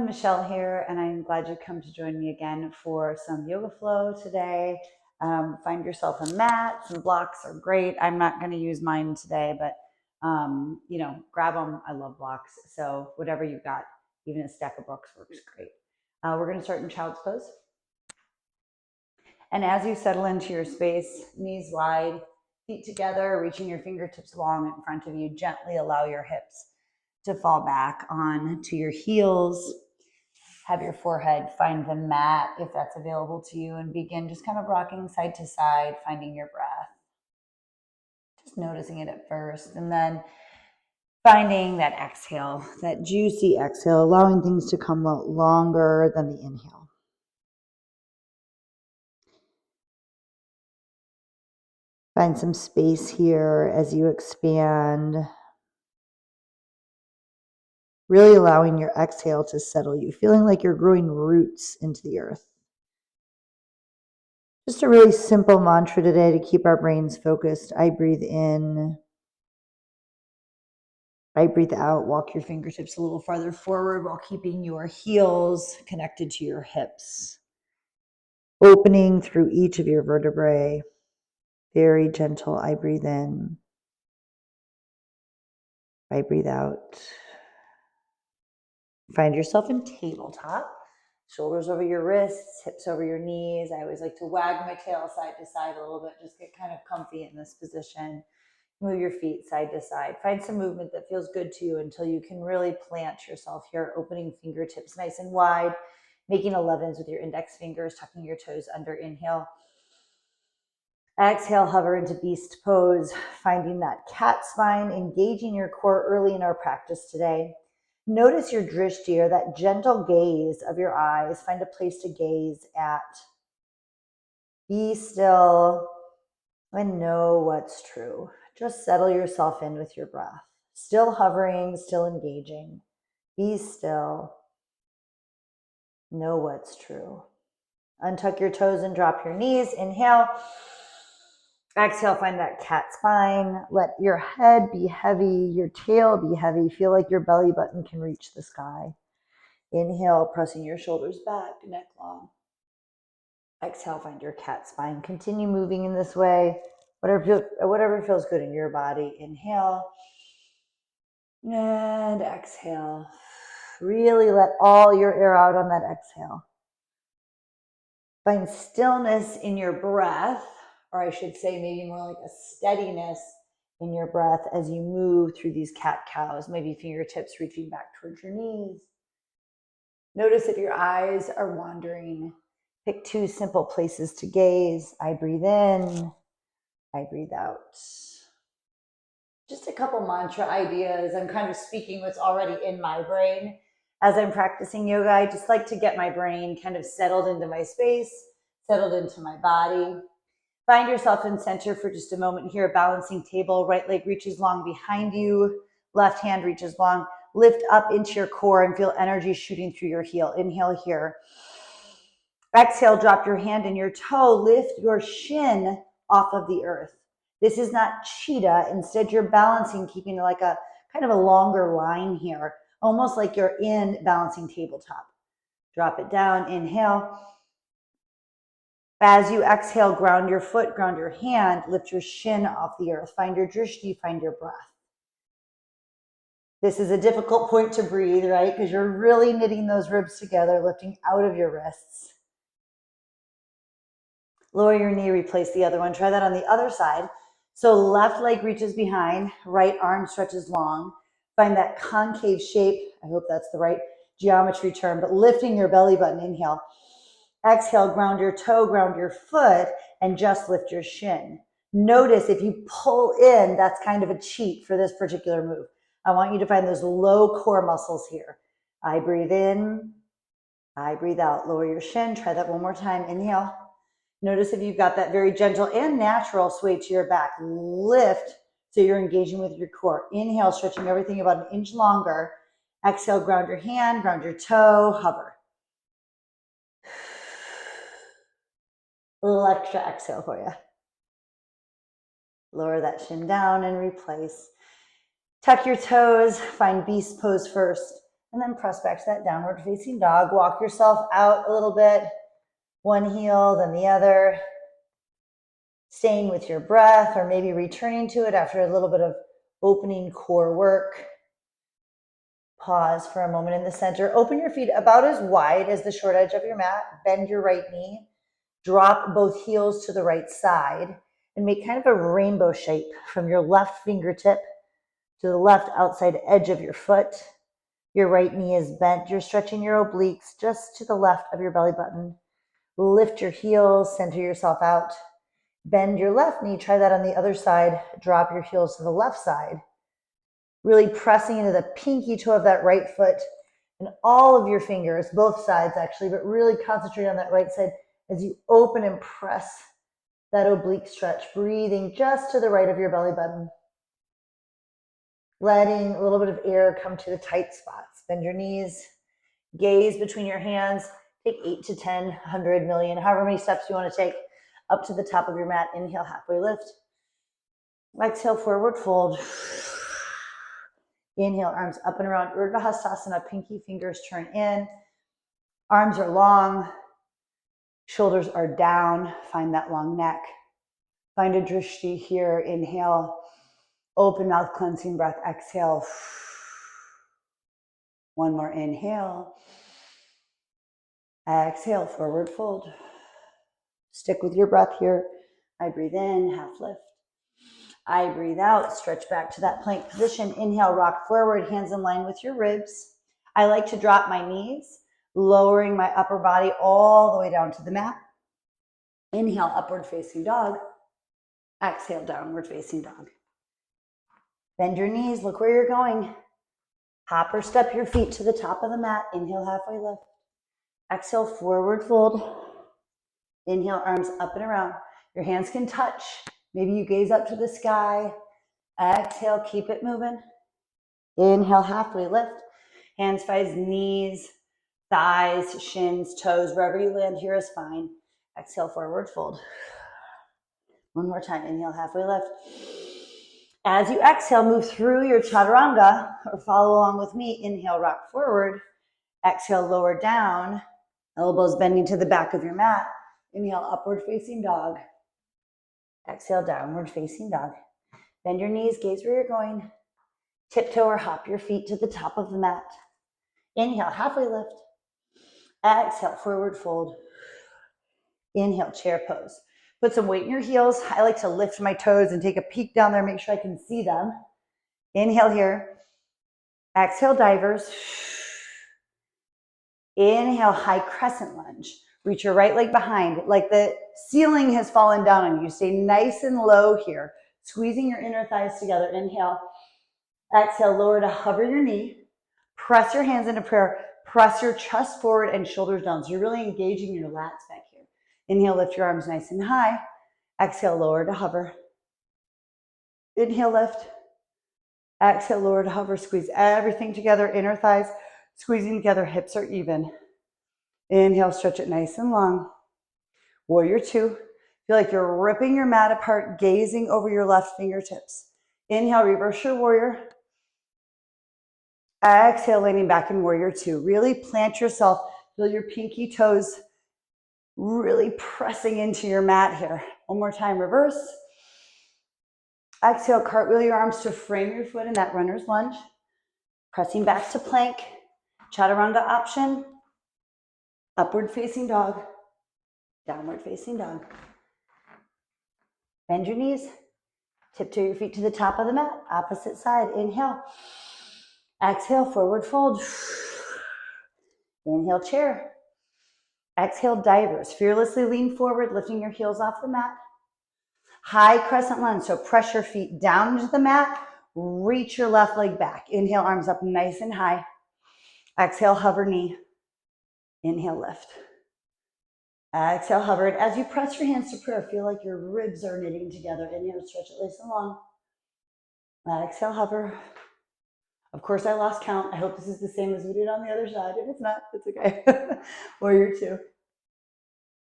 Michelle here, and I'm glad you come to join me again for some yoga flow today. Find yourself a mat. Some blocks are great. I'm not going to use mine today, but grab them. I love blocks, so whatever you've got, even a stack of books works great. We're going to start in child's pose, and as you settle into your space, knees wide, feet together, reaching your fingertips long in front of you, gently allow your hips to fall back onto your heels. Have your forehead find the mat if that's available to you, and begin just kind of rocking side to side, finding your breath. Just noticing it at first, and then finding that exhale, that juicy exhale, allowing things to come out longer than the inhale. Find some space here as you expand. Really allowing your exhale to settle you, feeling like you're growing roots into the earth. Just a really simple mantra today to keep our brains focused. I breathe in. I breathe out. Walk your fingertips a little farther forward while keeping your heels connected to your hips. Opening through each of your vertebrae. Very gentle. I breathe in. I breathe out. Find yourself in tabletop. Shoulders over your wrists, hips over your knees. I always like to wag my tail side to side a little bit, just get kind of comfy in this position. Move your feet side to side. Find some movement that feels good to you until you can really plant yourself here, opening fingertips nice and wide, making 11s with your index fingers, tucking your toes under. Inhale. Exhale, hover into beast pose, finding that cat spine, engaging your core early in our practice today. Notice your drishti, or that gentle gaze of your eyes. Find a place to gaze at. Be still and know what's true. Just settle yourself in with your breath. Still hovering, still engaging. Be still. Know what's true. Untuck your toes and drop your knees. Inhale. Exhale, find that cat spine. Let your head be heavy, your tail be heavy. Feel like your belly button can reach the sky. Inhale, pressing your shoulders back, neck long. Exhale, find your cat spine. Continue moving in this way. Whatever feels good in your body. Inhale and exhale. Really let all your air out on that exhale. Find stillness in your breath, or I should say maybe more like a steadiness in your breath as you move through these cat-cows, maybe fingertips reaching back towards your knees. Notice if your eyes are wandering. Pick 2 simple places to gaze. I breathe in, I breathe out. Just a couple mantra ideas. I'm kind of speaking what's already in my brain. As I'm practicing yoga, I just like to get my brain kind of settled into my space, settled into my body. Find yourself in center for just a moment here. Balancing table, right leg reaches long behind you, left hand reaches long. Lift up into your core and feel energy shooting through your heel. Inhale here. Exhale, drop your hand and your toe. Lift your shin off of the earth. This is not cheetah. Instead, you're balancing, keeping like a kind of a longer line here, almost like you're in balancing tabletop. Drop it down. Inhale. As you exhale, ground your foot, ground your hand, lift your shin off the earth. Find your drishti, find your breath. This is a difficult point to breathe, right? Because you're really knitting those ribs together, lifting out of your wrists. Lower your knee, replace the other one. Try that on the other side. So left leg reaches behind, right arm stretches long. Find that concave shape. I hope that's the right geometry term, but lifting your belly button. Inhale. Exhale, ground your toe, ground your foot, and just lift your shin. Notice if you pull in, that's kind of a cheat for this particular move. I want you to find those low core muscles here. I breathe in, I breathe out. Lower your shin. Try that one more time. Inhale. Notice if you've got that very gentle and natural sway to your back. Lift so you're engaging with your core. Inhale, stretching everything about an inch longer. Exhale, ground your hand, ground your toe, hover. A little extra exhale for you. Lower that shin down and replace. Tuck your toes, find beast pose first, And then press back to that downward facing dog. Walk yourself out a little bit. One heel, then the other. Staying with your breath, or maybe returning to it after a little bit of opening core work. Pause for a moment in the center. Open your feet about as wide as the short edge of your mat. Bend your right knee. Drop both heels to the right side and make kind of a rainbow shape from your left fingertip to the left outside edge of your foot. Your right knee is bent. You're stretching your obliques just to the left of your belly button. Lift your heels, center yourself out. Bend your left knee. Try that on the other side. Drop your heels to the left side. Really pressing into the pinky toe of that right foot and all of your fingers, both sides actually, but really concentrate on that right side as you open and press that oblique stretch, breathing just to the right of your belly button. Letting a little bit of air come to the tight spots. Bend your knees, gaze between your hands. Take 8 to 10, 100 million, however many steps you want to take up to the top of your mat. Inhale, halfway lift. Exhale, forward fold. Inhale, arms up and around. Urdhva Hastasana, pinky fingers turn in. Arms are long. Shoulders are down. Find that long neck. Find a drishti here. Inhale. Open mouth, cleansing breath. Exhale. One more inhale. Exhale, forward fold. Stick with your breath here. I breathe in, half lift. I breathe out, stretch back to that plank position. Inhale, rock forward, hands in line with your ribs. I like to drop my knees, lowering my upper body all the way down to the mat. Inhale, upward facing dog. Exhale, downward facing dog. Bend your knees, look where you're going. Hop or step your feet to the top of the mat. Inhale, halfway lift. Exhale, forward fold. Inhale, arms up and around. Your hands can touch. Maybe you gaze up to the sky. Exhale, keep it moving. Inhale, halfway lift. Hands finds knees, thighs, shins, toes. Wherever you land here is fine. Exhale, forward fold. One more time. Inhale, halfway lift. As you exhale, move through your chaturanga, or follow along with me. Inhale, rock forward. Exhale, lower down. Elbows bending to the back of your mat. Inhale, upward facing dog. Exhale, downward facing dog. Bend your knees, gaze where you're going. Tiptoe or hop your feet to the top of the mat. Inhale, halfway lift. Exhale, forward fold. Inhale, chair pose. Put some weight in your heels. I like to lift my toes and take a peek down there, make sure I can see them. Inhale here. Exhale, divers. Inhale, high crescent lunge. Reach your right leg behind, like the ceiling has fallen down on you. Stay nice and low here, squeezing your inner thighs together. Inhale. Exhale, lower to hover your knee. Press your hands into prayer. Press your chest forward and shoulders down. So you're really engaging your lats back here. Inhale, lift your arms nice and high. Exhale, lower to hover. Inhale, lift. Exhale, lower to hover. Squeeze everything together. Inner thighs squeezing together. Hips are even. Inhale, stretch it nice and long. Warrior two. Feel like you're ripping your mat apart, gazing over your left fingertips. Inhale, reverse your warrior. Exhale, leaning back in warrior two. Really plant yourself. Feel your pinky toes really pressing into your mat here. One more time, reverse. Exhale, cartwheel your arms to frame your foot in that runner's lunge. Pressing back to plank. Chaturanga option. Upward facing dog. Downward facing dog. Bend your knees. Tiptoe your feet to the top of the mat. Opposite side. Inhale. Exhale, forward fold. Inhale, chair. Exhale, divers. Fearlessly lean forward, lifting your heels off the mat. High crescent lunge, so press your feet down into the mat. Reach your left leg back. Inhale, arms up nice and high. Exhale, hover knee. Inhale, lift. Exhale, hover. And as you press your hands to prayer, feel like your ribs are knitting together. Inhale, stretch it nice and long. Exhale, hover. Of course, I lost count. I hope this is the same as we did on the other side. If it's not, it's okay. Warrior two.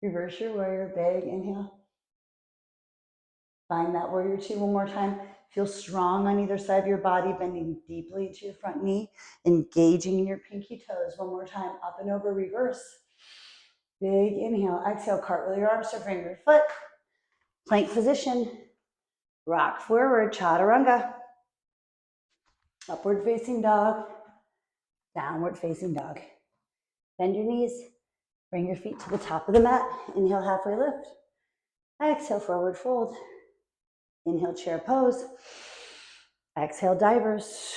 Reverse your warrior, big inhale. Find that warrior two one more time. Feel strong on either side of your body, bending deeply into your front knee, engaging in your pinky toes. One more time, up and over, reverse. Big inhale, exhale, cartwheel your arms to frame your foot. Plank position, rock forward, chaturanga. Upward facing dog, downward facing dog. Bend your knees, bring your feet to the top of the mat. Inhale, halfway lift. Exhale, forward fold. Inhale, chair pose. Exhale, divers.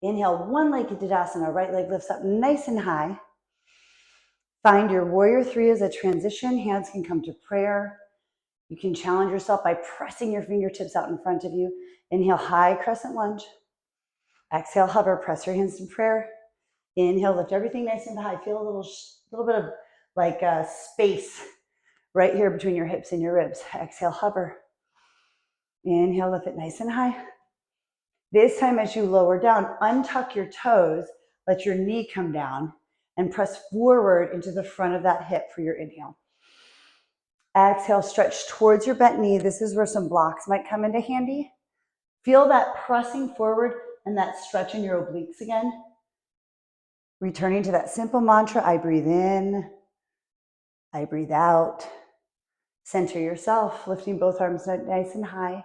Inhale, one leg into Tadasana, right leg lifts up nice and high. Find your warrior three as a transition. Hands can come to prayer. You can challenge yourself by pressing your fingertips out in front of you. Inhale, high crescent lunge. Exhale, hover, press your hands to prayer. Inhale, lift everything nice and high. Feel a little bit of like space right here between your hips and your ribs. Exhale, hover. Inhale, lift it nice and high. This time as you lower down, untuck your toes, let your knee come down, and press forward into the front of that hip for your inhale. Exhale, stretch towards your bent knee. This is where some blocks might come into handy. Feel that pressing forward and that stretch in your obliques again. Returning to that simple mantra, I breathe in, I breathe out. Center yourself, lifting both arms nice and high.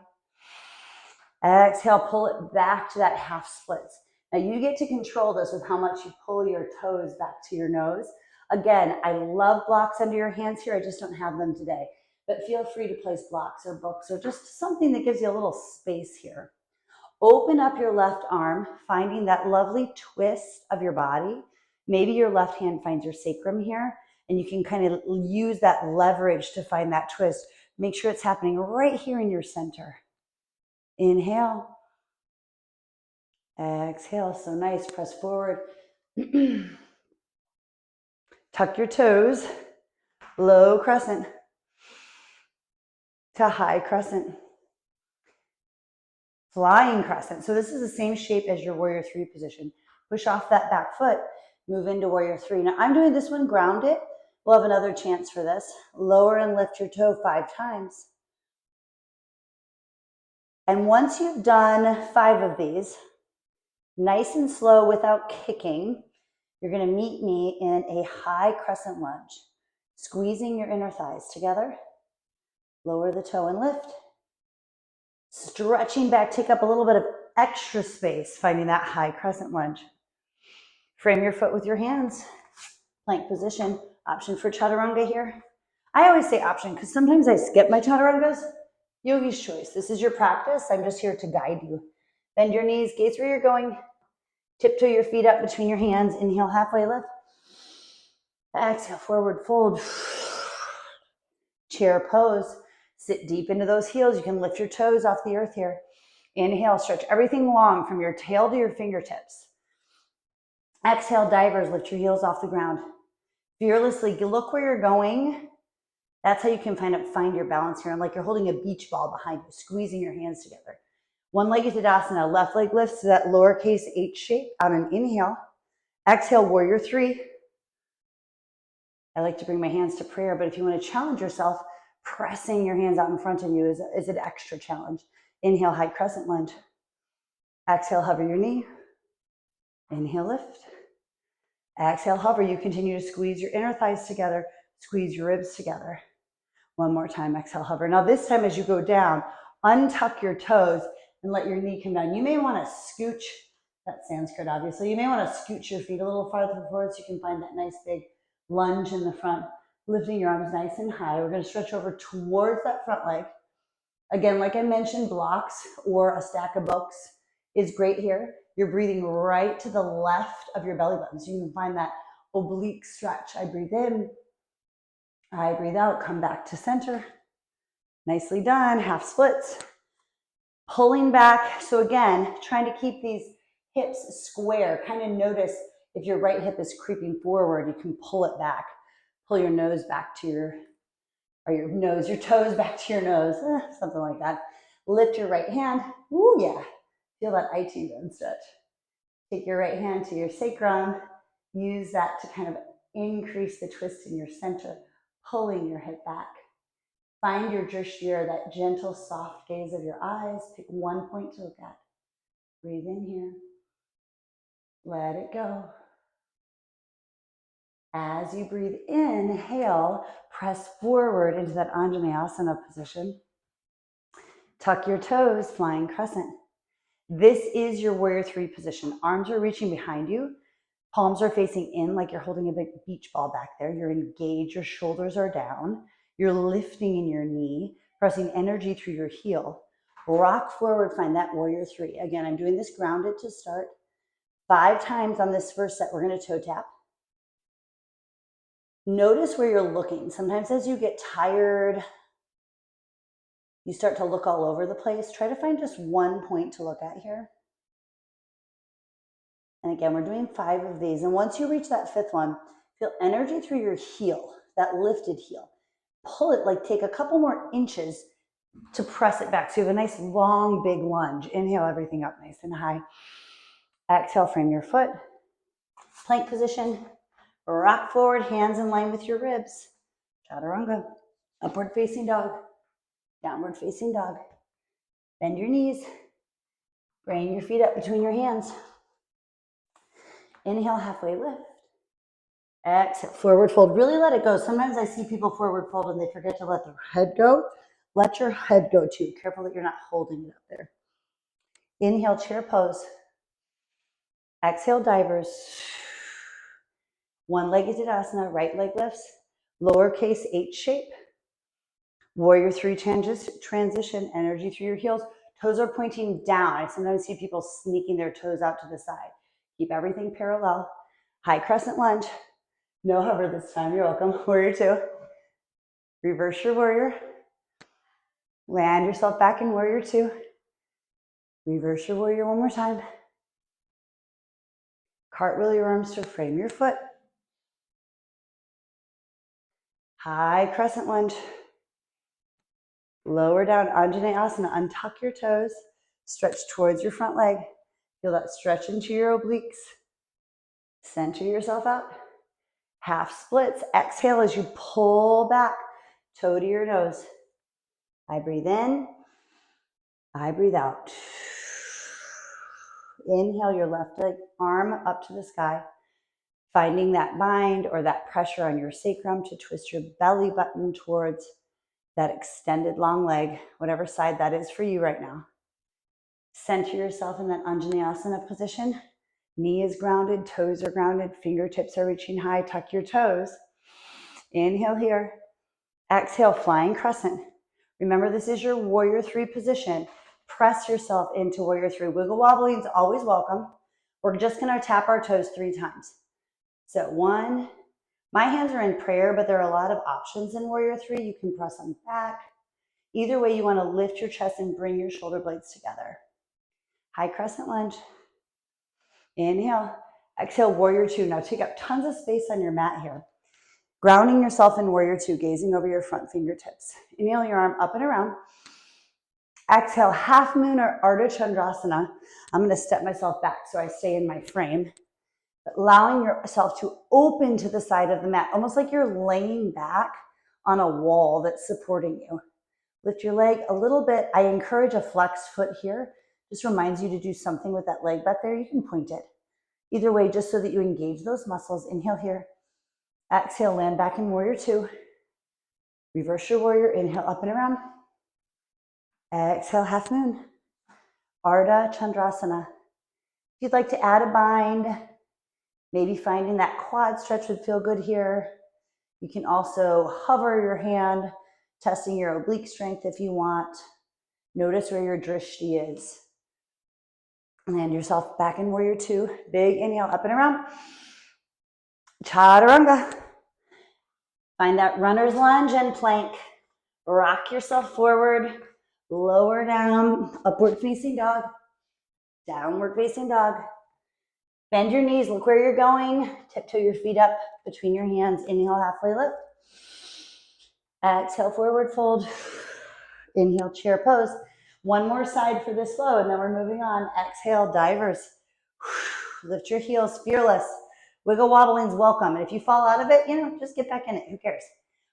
Exhale, pull it back to that half splits. Now you get to control this with how much you pull your toes back to your nose. Again, I love blocks under your hands here. I just don't have them today. But feel free to place blocks or books or just something that gives you a little space here. Open up your left arm, finding that lovely twist of your body. Maybe your left hand finds your sacrum here, and you can kind of use that leverage to find that twist. Make sure it's happening right here in your center. Inhale. Exhale. So nice. Press forward. Tuck your toes. Low crescent to high crescent. Flying crescent. So this is the same shape as your warrior three position. Push off that back foot. Move into warrior three. Now I'm doing this one grounded. We'll have another chance for this. Lower and lift your toe 5 times. And once you've done 5 of these, nice and slow without kicking, you're going to meet me in a high crescent lunge. Squeezing your inner thighs together. Lower the toe and lift. Stretching back, take up a little bit of extra space, finding that high crescent lunge. Frame your foot with your hands. Plank position. Option for chaturanga here. I always say option because sometimes I skip my chaturangas. Yogi's choice. This is your practice. I'm just here to guide you. Bend your knees, gaze where you're going. Tiptoe your feet up between your hands. Inhale, halfway lift. Exhale, forward fold. Chair pose. Sit deep into those heels. You can lift your toes off the earth here. Inhale, stretch everything long from your tail to your fingertips. Exhale, divers, lift your heels off the ground. Fearlessly, look where you're going. That's how you can find your balance here. And like you're holding a beach ball behind you, squeezing your hands together. One-legged Tadasana, left leg lifts to that lowercase h shape on an inhale. Exhale, warrior three. I like to bring my hands to prayer, but if you want to challenge yourself, pressing your hands out in front of you is an extra challenge. Inhale, high crescent lunge. Exhale, hover your knee. Inhale, lift. Exhale, hover. You continue to squeeze your inner thighs together, squeeze your ribs together. One more time, exhale, hover. Now this time as you go down, untuck your toes and let your knee come down. You may want to scooch, that's Sanskrit obviously, you may want to scooch your feet a little farther forward so you can find that nice big lunge in the front, lifting your arms nice and high. We're going to stretch over towards that front leg. Again, like I mentioned, blocks or a stack of books is great here. You're breathing right to the left of your belly button. So you can find that oblique stretch. I breathe in, I breathe out, come back to center. Nicely done, half splits. Pulling back. So again, trying to keep these hips square. Kind of notice if your right hip is creeping forward, you can pull it back. Pull your nose back to your toes back to your nose, something like that. Lift your right hand. Ooh, yeah. Feel that IT run stretch. Take your right hand to your sacrum. Use that to kind of increase the twist in your center, pulling your hip back. Find your drishti, or that gentle, soft gaze of your eyes. Pick one point to look at. Breathe in here. Let it go. As you breathe in, inhale, press forward into that Anjaneyasana position. Tuck your toes, flying crescent. This is your warrior three position. Arms are reaching behind you. Palms are facing in like you're holding a big beach ball back there. You're engaged, your shoulders are down. You're lifting in your knee, pressing energy through your heel. Rock forward, find that warrior three. Again, I'm doing this grounded to start. 5 times on this first set, we're gonna toe tap. Notice where you're looking. Sometimes as you get tired, you start to look all over the place. Try to find just one point to look at here. And again, we're doing 5 of these. And once you reach that 5th one, feel energy through your heel, that lifted heel. Pull it, like take a couple more inches to press it back. So you have a nice long, big lunge. Inhale everything up nice and high. Exhale, frame your foot. Plank position. Rock forward, hands in line with your ribs. Chaturanga. Upward facing dog. Downward facing dog. Bend your knees. Bring your feet up between your hands. Inhale, halfway lift. Exhale, forward fold. Really let it go. Sometimes I see people forward fold and they forget to let their head go. Let your head go too. Careful that you're not holding it up there. Inhale, chair pose. Exhale, divers. One-legged Tadasana, right leg lifts. Lowercase H shape. Warrior three transition, energy through your heels. Toes are pointing down. I sometimes see people sneaking their toes out to the side. Keep everything parallel. High crescent lunge. No hover this time, you're welcome. Warrior two. Reverse your warrior. Land yourself back in warrior two. Reverse your warrior one more time. Cartwheel your arms to frame your foot. High crescent lunge. Lower down, Anjaneyasana. Untuck your toes. Stretch towards your front leg. Feel that stretch into your obliques. Center yourself out. Half splits. Exhale as you pull back. Toe to your nose. I breathe in. I breathe out. Inhale your left leg, arm up to the sky. Finding that bind or that pressure on your sacrum to twist your belly button towards that extended long leg, whatever side that is for you right now. Center yourself in that Anjaneyasana position. Knee is grounded, toes are grounded, fingertips are reaching high. Tuck your toes. Inhale here. Exhale, flying crescent. Remember, this is your warrior three position. Press yourself into warrior three. Wiggle wobbling's always welcome. We're just gonna tap our toes 3 times. So 1, my hands are in prayer, but there are a lot of options in warrior three. You can press them back. Either way, you wanna lift your chest and bring your shoulder blades together. High crescent lunge. Inhale, exhale, warrior two. Now take up tons of space on your mat here. Grounding yourself in warrior two, gazing over your front fingertips. Inhale your arm up and around. Exhale, half moon or Ardha Chandrasana. I'm gonna step myself back so I stay in my frame. Allowing yourself to open to the side of the mat, almost like you're laying back on a wall that's supporting you. Lift your leg a little bit. I encourage a flex foot here. Just reminds you to do something with that leg back there. You can point it. Either way, just so that you engage those muscles. Inhale here. Exhale, land back in warrior two. Reverse your warrior. Inhale up and around. Exhale, half moon. Ardha Chandrasana. If you'd like to add a bind, maybe finding that quad stretch would feel good here. You can also hover your hand, testing your oblique strength if you want. Notice where your drishti is. Land yourself back in warrior two. Big inhale up and around. Chaturanga. Find that runner's lunge and plank. Rock yourself forward. Lower down. Upward facing dog. Downward facing dog. Bend your knees. Look where you're going. Tiptoe your feet up between your hands. Inhale, halfway lift. Exhale, forward fold. Inhale, chair pose. One more side for this flow, and then we're moving on. Exhale, divers. Lift your heels, fearless. Wiggle wobbling's welcome. And if you fall out of it, just get back in it. Who cares?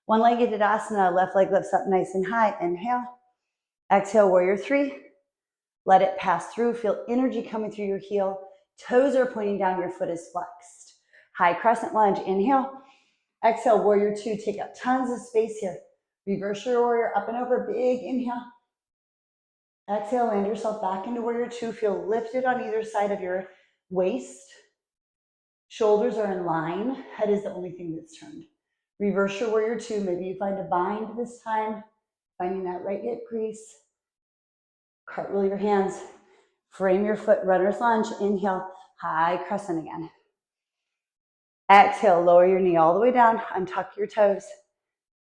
One-legged asana, left leg lifts up nice and high. Inhale. Exhale, warrior three. Let it pass through. Feel energy coming through your heel. Toes are pointing down, your foot is flexed. High crescent lunge, inhale. Exhale, warrior two. Take up tons of space here. Reverse your warrior, up and over, big inhale. Exhale, land yourself back into warrior two. Feel lifted on either side of your waist. Shoulders are in line. Head is the only thing that's turned. Reverse your warrior two. Maybe you find a bind this time, finding that right hip crease. Cartwheel your hands. Frame your foot, runner's lunge. Inhale, high crescent again. Exhale, lower your knee all the way down. Untuck your toes.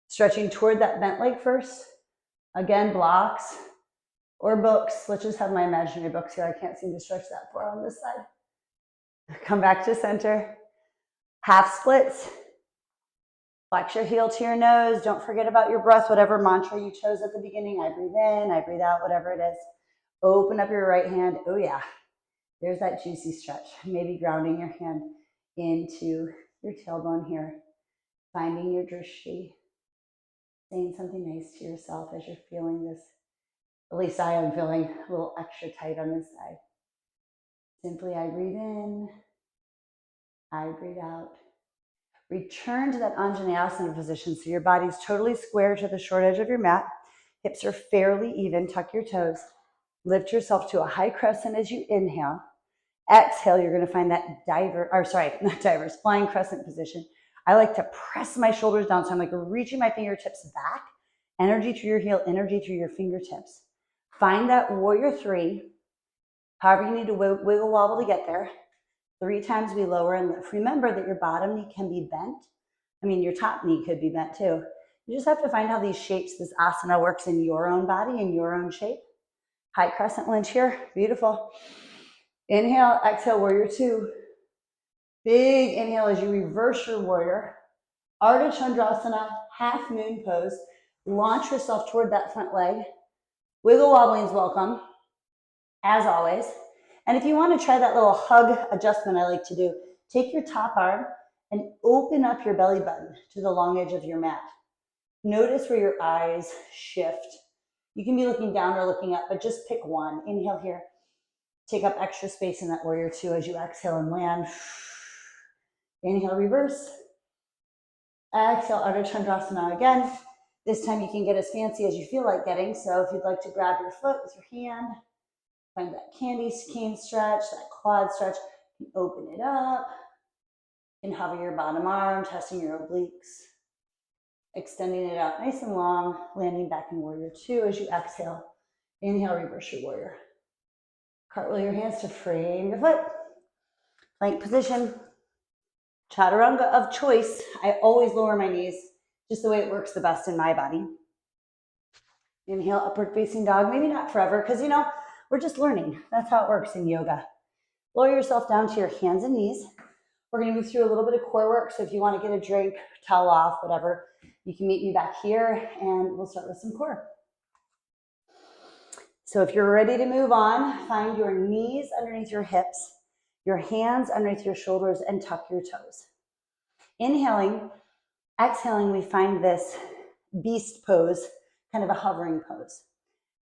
Stretching toward that bent leg first. Again, blocks or books. Let's just have my imaginary books here. I can't seem to stretch that far on this side. Come back to center. Half splits. Flex your heel to your nose. Don't forget about your breath, whatever mantra you chose at the beginning. I breathe in, I breathe out, whatever it is. Open up your right hand. Oh yeah, there's that juicy stretch. Maybe grounding your hand into your tailbone here. Finding your drishti. Saying something nice to yourself as you're feeling this. At least I am feeling a little extra tight on this side. Simply I breathe in, I breathe out. Return to that Anjaneyasana position so your body's totally square to the short edge of your mat. Hips are fairly even. Tuck your toes. Lift yourself to a high crescent as you inhale. Exhale, you're going to find that flying crescent position. I like to press my shoulders down, so I'm like reaching my fingertips back. Energy through your heel, energy through your fingertips. Find that warrior three. However you need to wiggle wobble to get there. 3 times we lower and lift. Remember that your bottom knee can be bent. I mean, your top knee could be bent too. You just have to find how these shapes, this asana works in your own body, in your own shape. High crescent lunge here. Beautiful. Inhale, exhale, warrior two. Big inhale as you reverse your warrior. Ardha Chandrasana, half moon pose. Launch yourself toward that front leg. Wiggle wobbling is welcome, as always. And if you want to try that little hug adjustment I like to do, take your top arm and open up your belly button to the long edge of your mat. Notice where your eyes shift. You can be looking down or looking up, but just pick one. Inhale here. Take up extra space in that warrior two as you exhale and land. Inhale, reverse. Exhale, Ardha Chandrasana again. This time you can get as fancy as you feel like getting. So if you'd like to grab your foot with your hand, find that candy cane stretch, that quad stretch, you can open it up. You can hover your bottom arm, testing your obliques. Extending it out nice and long, landing back in warrior two as you exhale. Inhale, reverse your warrior. Cartwheel your hands to frame your foot. Plank position. Chaturanga of choice. I always lower my knees, just the way it works the best in my body. Inhale, upward facing dog. Maybe not forever, because we're just learning. That's how it works in yoga. Lower yourself down to your hands and knees. We're going to move through a little bit of core work. So if you want to get a drink, towel off, whatever, you can meet me back here and we'll start with some core. So if you're ready to move on, find your knees underneath your hips, your hands underneath your shoulders, and tuck your toes. Inhaling, exhaling, we find this beast pose, kind of a hovering pose.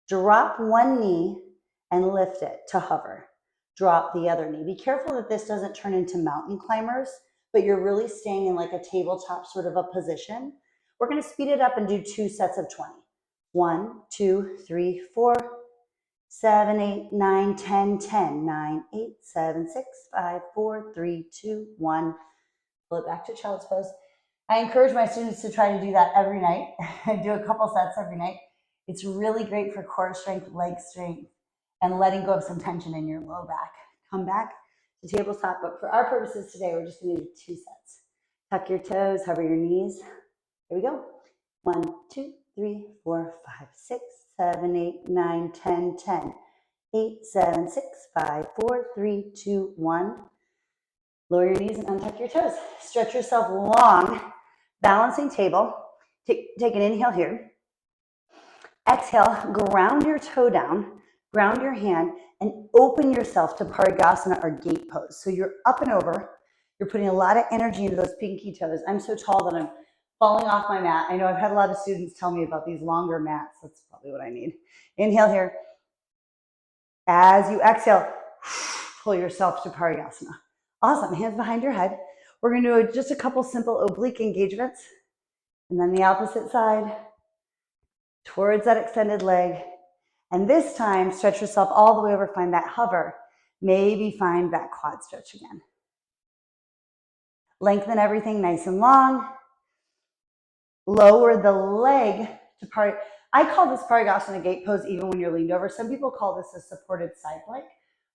Drop one knee and lift it to hover. Drop the other knee. Be careful that this doesn't turn into mountain climbers, but you're really staying in like a tabletop sort of a position. We're going to speed it up and do 2 sets of 20. 1, 2, 3, 4, 7, 8, 9, 10, 10, 9, 8, 7, 6, 5, 4, 3, 2, 1. Pull it back to child's pose. I encourage my students to try to do that every night. I do a couple sets every night. It's really great for core strength, leg strength, and letting go of some tension in your low back. Come back to tabletop, but for our purposes today, we're just going to do 2 sets. Tuck your toes, hover your knees. Here we go. 1, 2, 3, 4, 5, 6, 7, 8, 9, 10, 10. 8, 7, 6, 5, 4, 3, 2, 1. Lower your knees and untuck your toes. Stretch yourself long, balancing table. Take an inhale here. Exhale, ground your toe down, ground your hand, and open yourself to Parigasana or gate pose. So you're up and over. You're putting a lot of energy into those pinky toes. I'm so tall that I'm falling off my mat. I know I've had a lot of students tell me about these longer mats. That's probably what I need. Inhale here. As you exhale, pull yourself to Parigasana. Awesome. Hands behind your head. We're going to do just a couple simple oblique engagements. And then the opposite side towards that extended leg. And this time, stretch yourself all the way over. Find that hover. Maybe find that quad stretch again. Lengthen everything nice and long. Lower the leg to part. I call this Parigasana gate pose even when you're leaned over. Some people call this a supported side plank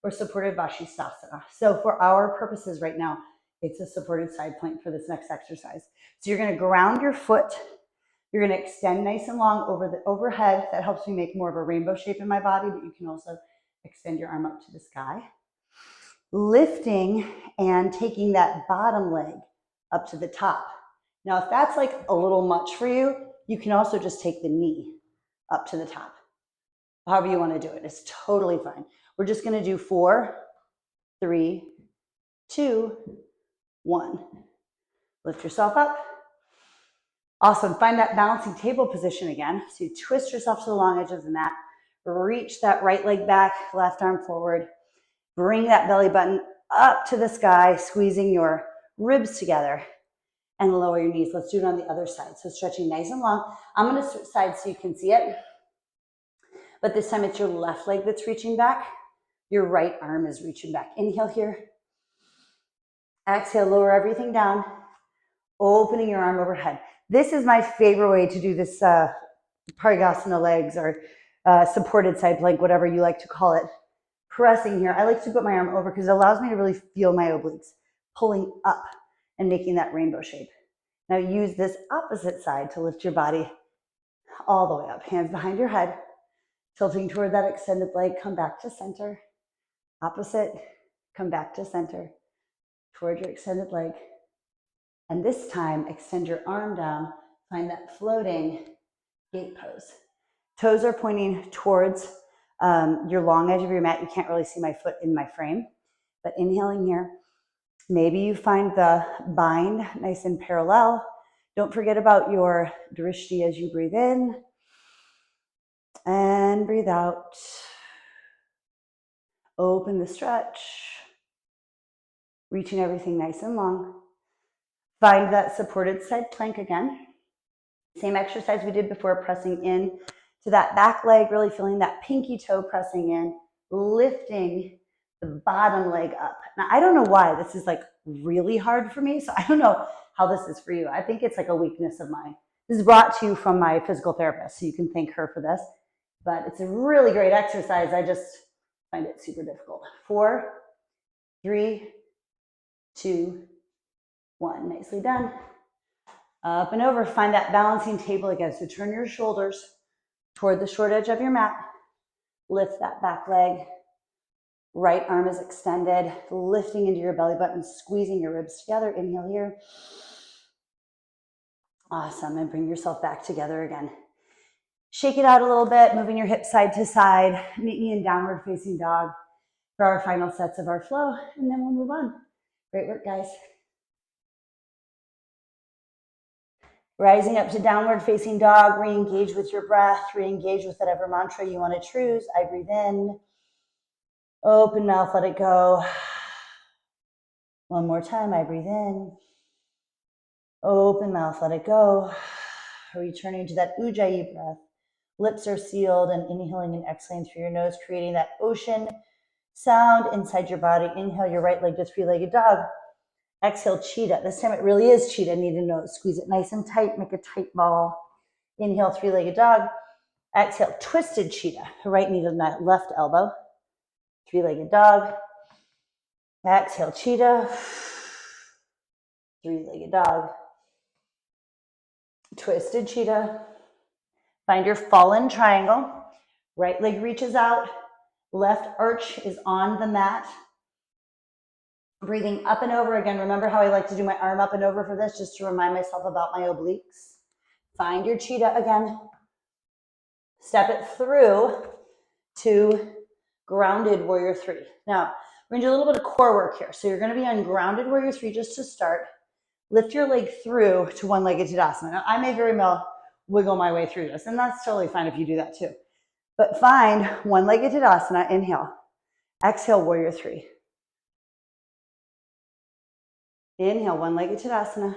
or supported Vashisthasana. So for our purposes right now, it's a supported side plank for this next exercise. So you're going to ground your foot. You're going to extend nice and long over the overhead. That helps me make more of a rainbow shape in my body, but you can also extend your arm up to the sky. Lifting and taking that bottom leg up to the top. Now, if that's like a little much for you, you can also just take the knee up to the top. However you want to do it, it's totally fine. We're just going to do 4, 3, 2, 1. Lift yourself up. Awesome. Find that balancing table position again. So you twist yourself to the long edge of the mat. Reach that right leg back, left arm forward. Bring that belly button up to the sky, squeezing your ribs together, and lower your knees. Let's do it on the other side. So stretching nice and long. I'm going to switch sides so you can see it. But this time it's your left leg that's reaching back. Your right arm is reaching back. Inhale here. Exhale, lower everything down. Opening your arm overhead. This is my favorite way to do this Parigasana legs or supported side plank, whatever you like to call it. Pressing here. I like to put my arm over because it allows me to really feel my obliques pulling up and making that rainbow shape. Now use this opposite side to lift your body all the way up. Hands behind your head, tilting toward that extended leg. Come back to center. Opposite, come back to center. Toward your extended leg. And this time, extend your arm down. Find that floating gate pose. Toes are pointing towards your long edge of your mat. You can't really see my foot in my frame, but inhaling here. Maybe you find the bind nice and parallel. Don't forget about your drishti as you breathe in and breathe out. Open the stretch, reaching everything nice and long. Find that supported side plank again. Same exercise we did before, pressing in to that back leg, really feeling that pinky toe pressing in, lifting the bottom leg up. Now, I don't know why this is like really hard for me, so I don't know how this is for you. I think it's like a weakness of mine. This is brought to you from my physical therapist, so you can thank her for this. But it's a really great exercise. I just find it super difficult. 4, 3, 2, 1. Nicely done. Up and over. Find that balancing table again. So turn your shoulders toward the short edge of your mat. Lift that back leg. Right arm is extended, lifting into your belly button, squeezing your ribs together. Inhale here. Awesome. And bring yourself back together again. Shake it out a little bit, moving your hips side to side. Meet me in downward facing dog for our final sets of our flow, and then we'll move on. Great work, guys. Rising up to downward facing dog, re-engage with your breath, re-engage with whatever mantra you want to choose. I breathe in, open mouth, let it go. One more time, I breathe in, open mouth, let it go. Returning to that Ujjayi breath. Lips are sealed and inhaling and exhaling through your nose, creating that ocean sound inside your body. Inhale your right leg to three-legged dog. Exhale, cheetah. This time it really is cheetah. Knee to nose. Squeeze it nice and tight. Make a tight ball. Inhale, three-legged dog. Exhale, twisted cheetah. Right knee to left elbow. Three-legged dog. Exhale, cheetah. Three-legged dog. Twisted cheetah. Find your fallen triangle. Right leg reaches out. Left arch is on the mat. Breathing up and over again. Remember how I like to do my arm up and over for this, just to remind myself about my obliques. Find your cheetah again. Step it through to grounded warrior 3. Now, we're going to do a little bit of core work here. So you're going to be on grounded warrior 3 just to start. Lift your leg through to one-legged Tadasana. Now, I may very well wiggle my way through this, and that's totally fine if you do that too. But find one-legged Tadasana, inhale. Exhale, warrior three. Inhale, one-legged Tadasana.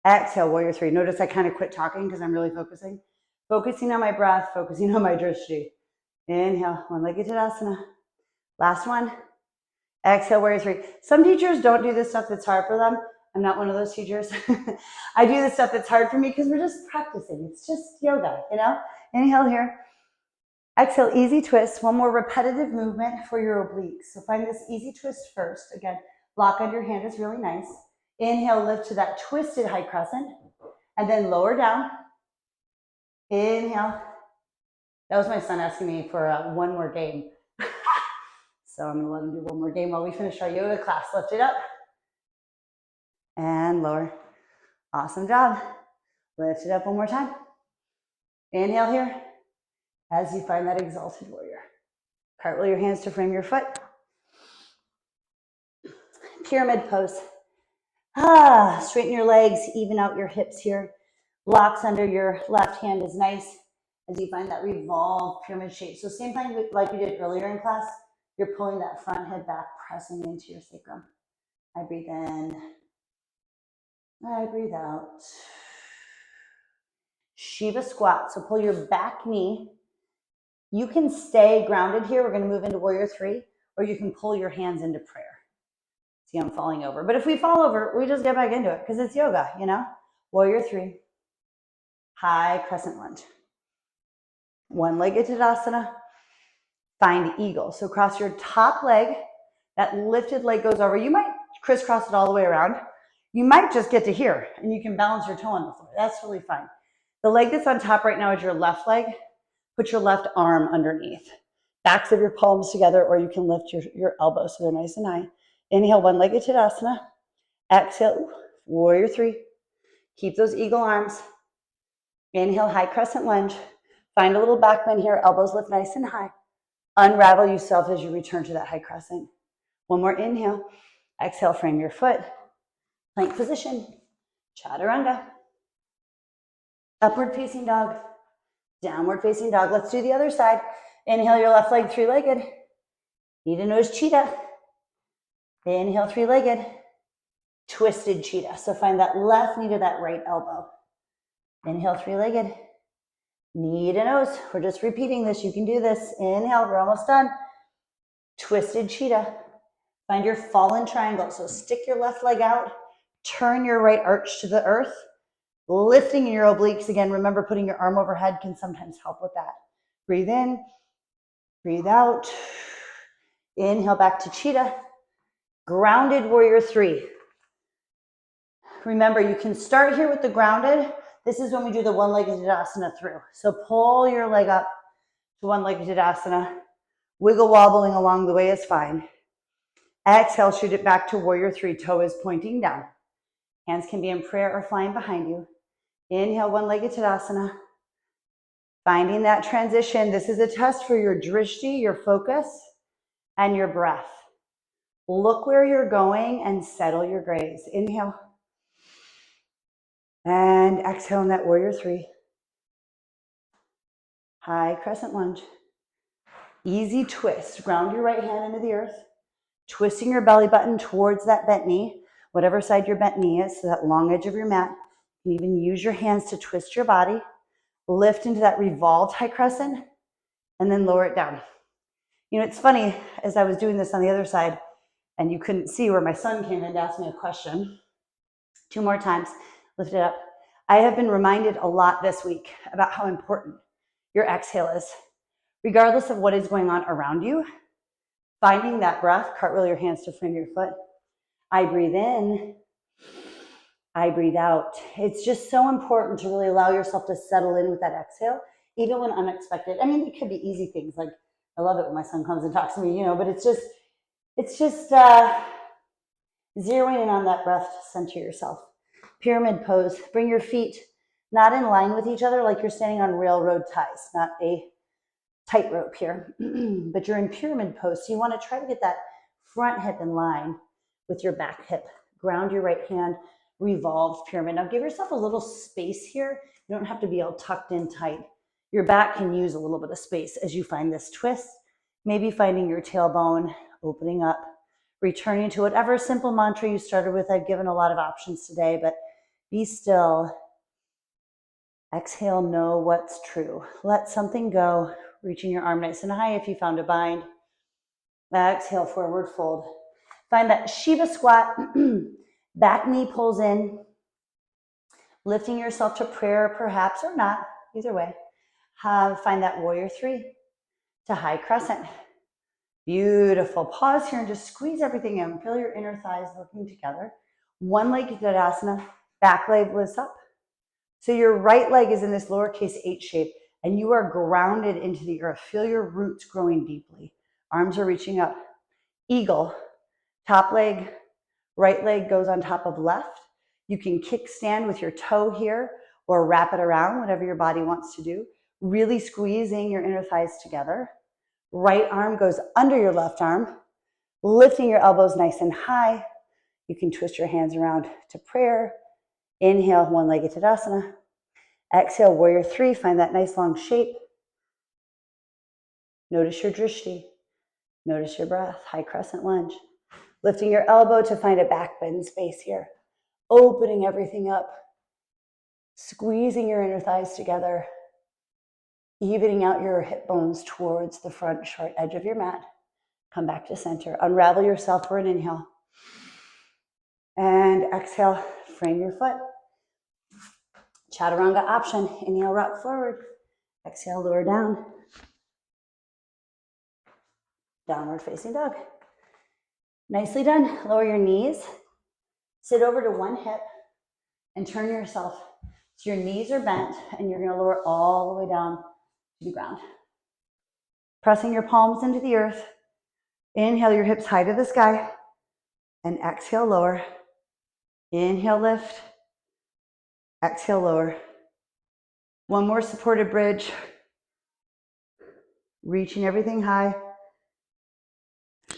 Exhale, warrior three. Notice I kind of quit talking because I'm really focusing. Focusing on my breath, focusing on my drishti. Inhale, one-legged Tadasana. Last one. Exhale, warrior three. Some teachers don't do this stuff that's hard for them. I'm not one of those teachers. I do the stuff that's hard for me because we're just practicing. It's just yoga, you know? Inhale here. Exhale, easy twist. One more repetitive movement for your obliques. So find this easy twist first. Again, lock under your hand is really nice. Inhale, lift to that twisted high crescent. And then lower down. Inhale. That was my son asking me for one more game. So I'm going to let him do one more game while we finish our yoga class. Lift it up. And lower. Awesome job. Lift it up one more time. Inhale here. As you find that exalted warrior. Cartwheel your hands to frame your foot. Pyramid pose. Straighten your legs, even out your hips here. Blocks under your left hand is nice as you find that revolved pyramid shape. So same thing like we did earlier in class. You're pulling that front head back, pressing into your sacrum. I breathe in. I breathe out. Shiva squat. So pull your back knee. You can stay grounded here. We're going to move into warrior three, or you can pull your hands into prayer. See, I'm falling over. But if we fall over, we just get back into it because it's yoga, you know? Warrior three. High crescent lunge. One-legged Tadasana. Find eagle. So cross your top leg. That lifted leg goes over. You might crisscross it all the way around. You might just get to here and you can balance your toe on the floor. That's really fine. The leg that's on top right now is your left leg. Put your left arm underneath. Backs of your palms together, or you can lift your elbows so they're nice and high. Inhale, one-legged Tadasana. Exhale, warrior three. Keep those eagle arms. Inhale, high crescent lunge. Find a little back bend here. Elbows lift nice and high. Unravel yourself as you return to that high crescent. One more inhale. Exhale, frame your foot. Plank position. Chaturanga. Upward facing dog. Downward facing dog. Let's do the other side. Inhale your left leg, three-legged. Knee to nose cheetah. Inhale, three-legged. Twisted cheetah. So find that left knee to that right elbow. Inhale, three-legged. Knee to nose. We're just repeating this. You can do this. Inhale, we're almost done. Twisted cheetah. Find your fallen triangle. So stick your left leg out. Turn your right arch to the earth. Lifting in your obliques. Again, remember putting your arm overhead can sometimes help with that. Breathe in. Breathe out. Inhale back to cheetah. Grounded warrior three. Remember, you can start here with the grounded. This is when we do the one-legged Tadasana through. So pull your leg up to one-legged Tadasana. Wiggle wobbling along the way is fine. Exhale, shoot it back to warrior three. Toe is pointing down. Hands can be in prayer or flying behind you. Inhale, one-legged Tadasana. Finding that transition. This is a test for your drishti, your focus, and your breath. Look where you're going and settle your gaze. Inhale. And exhale in that warrior three. High crescent lunge. Easy twist. Ground your right hand into the earth. Twisting your belly button towards that bent knee, whatever side your bent knee is, so that long edge of your mat. You can even use your hands to twist your body. Lift into that revolved high crescent, and then lower it down. You know, it's funny, as I was doing this on the other side, and you couldn't see where my son came in to ask me a question. 2 more times. Lift it up. I have been reminded a lot this week about how important your exhale is. Regardless of what is going on around you, finding that breath, cartwheel your hands to frame your foot. I breathe in. I breathe out. It's just so important to really allow yourself to settle in with that exhale, even when unexpected. I mean, it could be easy things like, I love it when my son comes and talks to me, you know, but it's just zeroing in on that breath to center yourself. Pyramid pose. Bring your feet not in line with each other like you're standing on railroad ties, not a tightrope here, but you're in pyramid pose. So you want to try to get that front hip in line with your back hip. Ground your right hand, revolved pyramid. Now give yourself a little space here. You don't have to be all tucked in tight. Your back can use a little bit of space as you find this twist. Maybe finding your tailbone, opening up, returning to whatever simple mantra you started with. I've given a lot of options today, but be still. Exhale, know what's true. Let something go, reaching your arm nice and high if you found a bind. Exhale, forward fold. Find that Shiva squat, back knee pulls in, lifting yourself to prayer perhaps or not, either way. Find that warrior three to high crescent. Beautiful. Pause here and just squeeze everything in. Feel your inner thighs working together. One leg Tadasana, back leg lifts up. So your right leg is in this lowercase h shape and you are grounded into the earth. Feel your roots growing deeply. Arms are reaching up. Eagle, top leg, right leg goes on top of left. You can kickstand with your toe here or wrap it around, whatever your body wants to do. Really squeezing your inner thighs together. Right arm goes under your left arm, lifting your elbows nice and high. You can twist your hands around to prayer. Inhale, one-legged Tadasana. Exhale, warrior three. Find that nice long shape. Notice your drishti. Notice your breath. High crescent lunge. Lifting your elbow to find a back bend space here. Opening everything up. Squeezing your inner thighs together. Evening out your hip bones towards the front short edge of your mat. Come back to center. Unravel yourself for an inhale. And exhale, frame your foot. Chaturanga option. Inhale, rock forward. Exhale, lower down. Downward facing dog. Nicely done. Lower your knees. Sit over to one hip and turn yourself so your knees are bent and you're going to lower all the way down to the ground. Pressing your palms into the earth. Inhale your hips high to the sky and exhale, lower. Inhale, lift. Exhale, lower. One more supported bridge. Reaching everything high.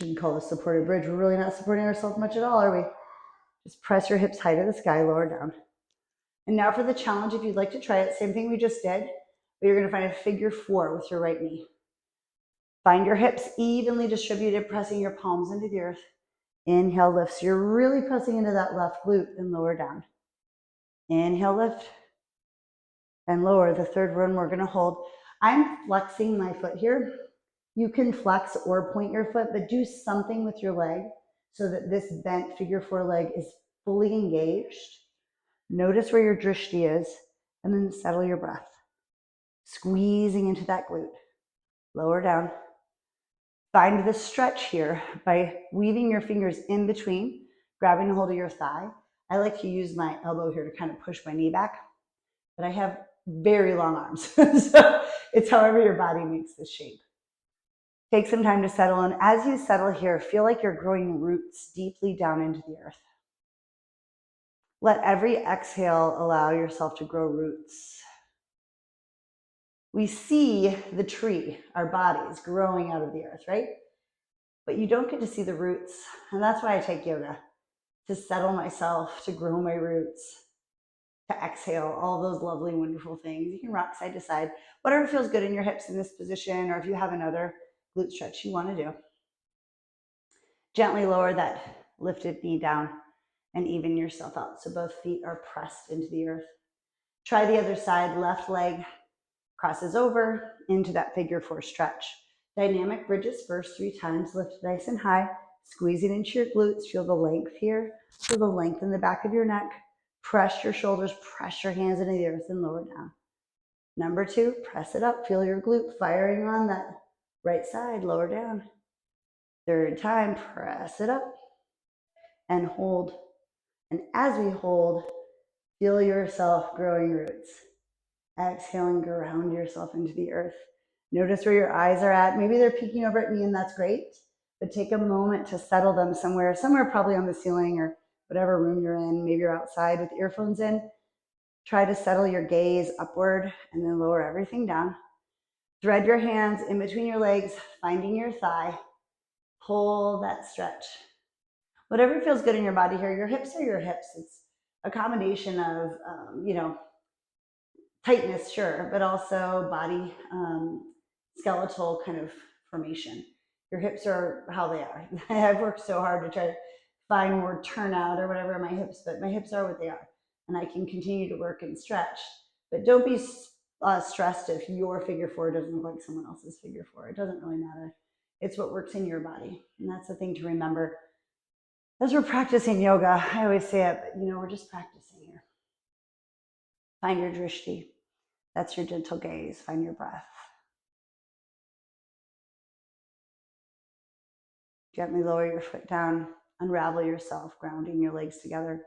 You can call this supported bridge. We're really not supporting ourselves much at all, are we? Just press your hips high to the sky, lower down. And now for the challenge, if you'd like to try it, same thing we just did, but you're going to find a figure four with your right knee. Find your hips evenly distributed, pressing your palms into the earth. Inhale, lift. So you're really pressing into that left glute and lower down. Inhale, lift. And lower. The third one we're going to hold. I'm flexing my foot here. You can flex or point your foot, but do something with your leg so that this bent figure four leg is fully engaged. Notice where your drishti is, and then settle your breath. Squeezing into that glute. Lower down. Find the stretch here by weaving your fingers in between, grabbing a hold of your thigh. I like to use my elbow here to kind of push my knee back, but I have very long arms, so it's however your body makes this shape. Take some time to settle, and as you settle here, feel like you're growing roots deeply down into the earth. Let every exhale allow yourself to grow roots. We see the tree, our bodies, growing out of the earth, right? But you don't get to see the roots, and that's why I take yoga, to settle myself, to grow my roots, to exhale, all those lovely, wonderful things. You can rock side to side, whatever feels good in your hips in this position, or if you have another glute stretch you want to do. Gently lower that lifted knee down and even yourself out so both feet are pressed into the earth. Try the other side. Left leg crosses over into that figure four stretch. Dynamic bridges first 3 times. Lift nice and high. Squeezing into your glutes. Feel the length here. Feel the length in the back of your neck. Press your shoulders. Press your hands into the earth and lower down. Number 2, press it up. Feel your glute firing on that right side. Lower down. Third time, press it up and hold. And as we hold, feel yourself growing roots. Exhaling, ground yourself into the earth. Notice where your eyes are at. Maybe they're peeking over at me, and that's great. But take a moment to settle them somewhere probably on the ceiling or whatever room you're in. Maybe you're outside with earphones in. Try to settle your gaze upward and then lower everything down. Thread your hands in between your legs, finding your thigh. Pull that stretch. Whatever feels good in your body here. Your hips are your hips. It's a combination of, tightness, sure, but also body, skeletal kind of formation. Your hips are how they are. I've worked so hard to try to find more turnout or whatever in my hips, but my hips are what they are. And I can continue to work and stretch. But don't be stressed if your figure four doesn't look like someone else's figure four. It doesn't really matter. It's what works in your body. And that's the thing to remember. As we're practicing yoga, I always say it, but we're just practicing here. Find your drishti. That's your gentle gaze. Find your breath. Gently lower your foot down. Unravel yourself, grounding your legs together.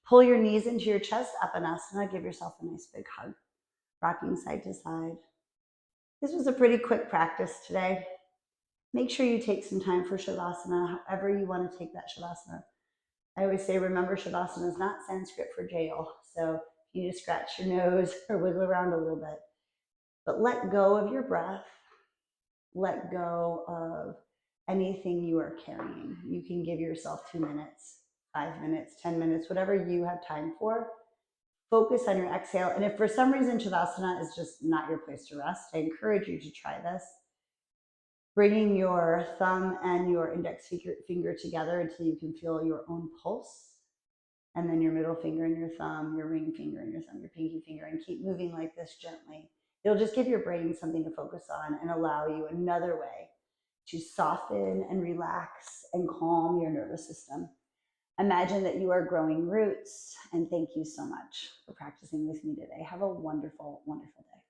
Pull your knees into your chest, Apanasana. Give yourself a nice big hug. Rocking side to side. This was a pretty quick practice today. Make sure you take some time for Shavasana, however you want to take that Shavasana. I always say, remember, Shavasana is not Sanskrit for jail. So you need to scratch your nose or wiggle around a little bit. But let go of your breath. Let go of anything you are carrying. You can give yourself 2 minutes, 5 minutes, 10 minutes, whatever you have time for. Focus on your exhale. And if for some reason Shavasana is just not your place to rest, I encourage you to try this. Bringing your thumb and your index finger together until you can feel your own pulse. And then your middle finger and your thumb, your ring finger and your thumb, your pinky finger, and keep moving like this gently. It'll just give your brain something to focus on and allow you another way to soften and relax and calm your nervous system. Imagine that you are growing roots, and thank you so much for practicing with me today. Have a wonderful, wonderful day.